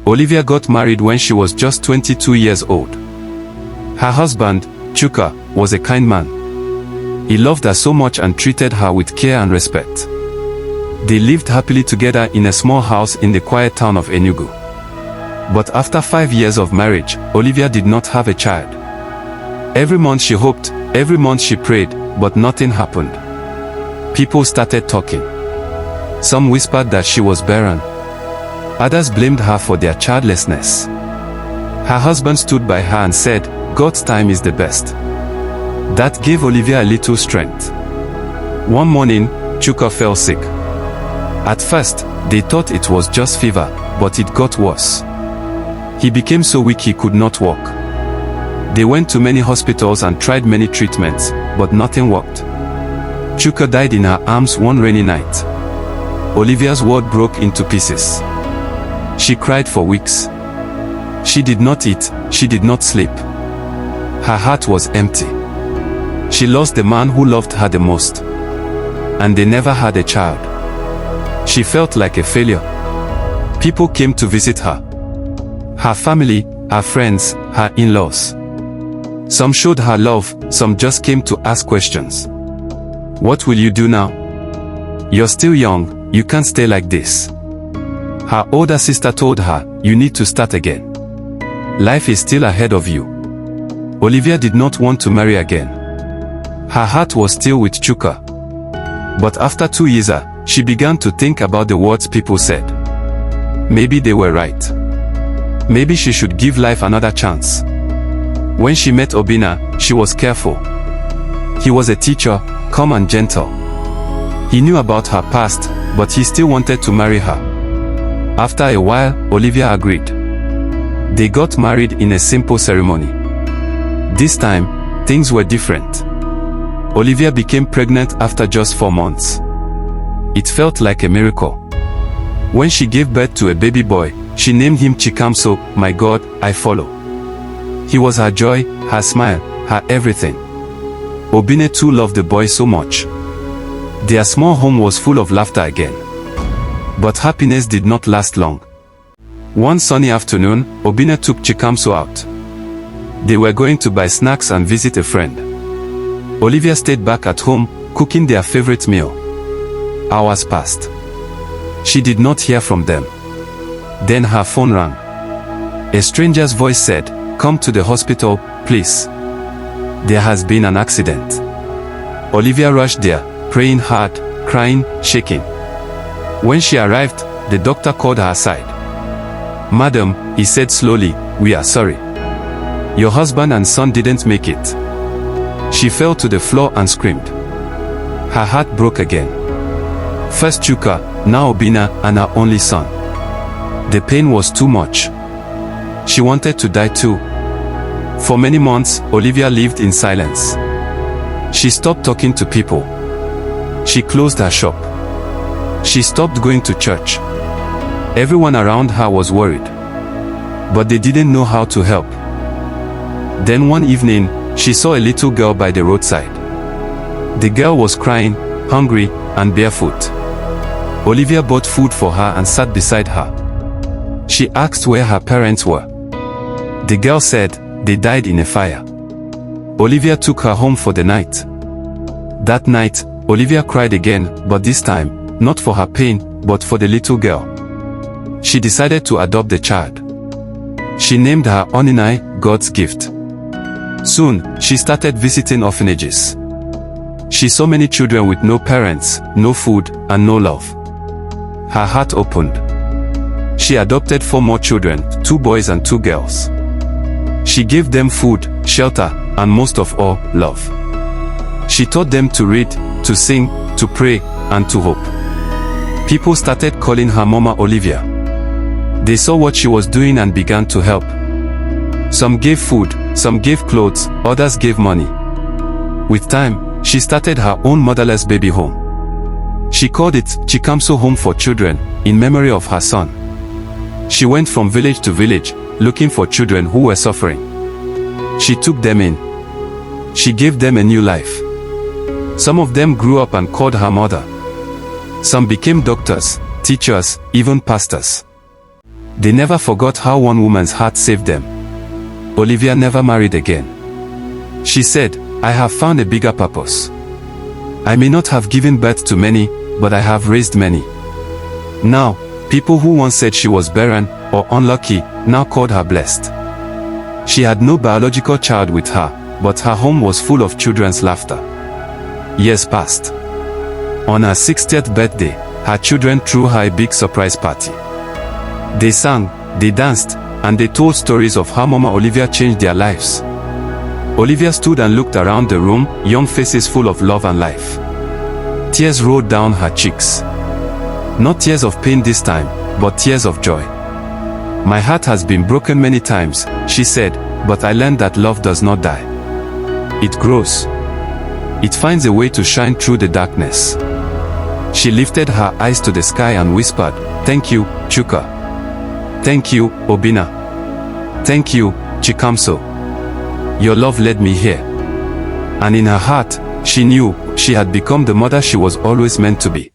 Olivia got married when she was just 22 years old. Her husband, Chuka, was a kind man. He loved her so much and treated her with care and respect. They lived happily together in a small house in the quiet town of Enugu. But after 5 years of marriage, Olivia did not have a child. Every month she hoped, every month she prayed, but nothing happened. People started talking. Some whispered that she was barren. Others blamed her for their childlessness. Her husband stood by her and said, "God's time is the best." That gave Olivia a little strength. One morning, Chuka fell sick. At first, they thought it was just fever, but it got worse. He became so weak he could not walk. They went to many hospitals and tried many treatments, but nothing worked. Chuka died in her arms one rainy night. Olivia's world broke into pieces. She cried for weeks. She did not eat, she did not sleep. Her heart was empty. She lost the man who loved her the most. And they never had a child. She felt like a failure. People came to visit her. Her family, her friends, her in-laws. Some showed her love, some just came to ask questions. What will you do now? You're still young, you can't stay like this. Her older sister told her, you need to start again. Life is still ahead of you. Olivia did not want to marry again. Her heart was still with Chuka. But after 2 years, she began to think about the words people said. Maybe they were right. Maybe she should give life another chance. When she met Obina, she was careful. He was a teacher, calm and gentle. He knew about her past, but he still wanted to marry her. After a while, Olivia agreed. They got married in a simple ceremony. This time, things were different. Olivia became pregnant after just 4 months. It felt like a miracle. When she gave birth to a baby boy, she named him Chikamso, my God, I follow. He was her joy, her smile, her everything. Obine too loved the boy so much. Their small home was full of laughter again. But happiness did not last long. One sunny afternoon, Obina took Chikamso out. They were going to buy snacks and visit a friend. Olivia stayed back at home, cooking their favorite meal. Hours passed. She did not hear from them. Then her phone rang. A stranger's voice said, "Come to the hospital, please. There has been an accident." Olivia rushed there, praying hard, crying, shaking. When she arrived, the doctor called her aside. "Madam," he said slowly, "we are sorry. Your husband and son didn't make it." She fell to the floor and screamed. Her heart broke again. First Chuka, now Obina, and her only son. The pain was too much. She wanted to die too. For many months, Olivia lived in silence. She stopped talking to people. She closed her shop. She stopped going to church. Everyone around her was worried. But they didn't know how to help. Then one evening, she saw a little girl by the roadside. The girl was crying, hungry, and barefoot. Olivia bought food for her and sat beside her. She asked where her parents were. The girl said, they died in a fire. Olivia took her home for the night. That night, Olivia cried again, but this time, not for her pain, but for the little girl. She decided to adopt the child. She named her Oninai, God's gift. Soon, she started visiting orphanages. She saw many children with no parents, no food, and no love. Her heart opened. She adopted 4 more children, 2 boys and 2 girls. She gave them food, shelter, and most of all, love. She taught them to read, to sing, to pray, and to hope. People started calling her Mama Olivia. They saw what she was doing and began to help. Some gave food, some gave clothes, others gave money. With time, she started her own motherless baby home. She called it Chikamso Home for Children, in memory of her son. She went from village to village, looking for children who were suffering. She took them in. She gave them a new life. Some of them grew up and called her mother. Some became doctors, teachers, even pastors. They never forgot how one woman's heart saved them. Olivia never married again. She said, "I have found a bigger purpose. I may not have given birth to many, but I have raised many." Now, people who once said she was barren or unlucky now called her blessed. She had no biological child with her, but her home was full of children's laughter. Years passed. On her 60th birthday, her children threw her a big surprise party. They sang, they danced, and they told stories of how Mama Olivia changed their lives. Olivia stood and looked around the room, young faces full of love and life. Tears rolled down her cheeks. Not tears of pain this time, but tears of joy. "My heart has been broken many times," she said, "but I learned that love does not die. It grows. It finds a way to shine through the darkness." She lifted her eyes to the sky and whispered, "Thank you, Chuka. Thank you, Obina. Thank you, Chikamso. Your love led me here." And in her heart, she knew she had become the mother she was always meant to be.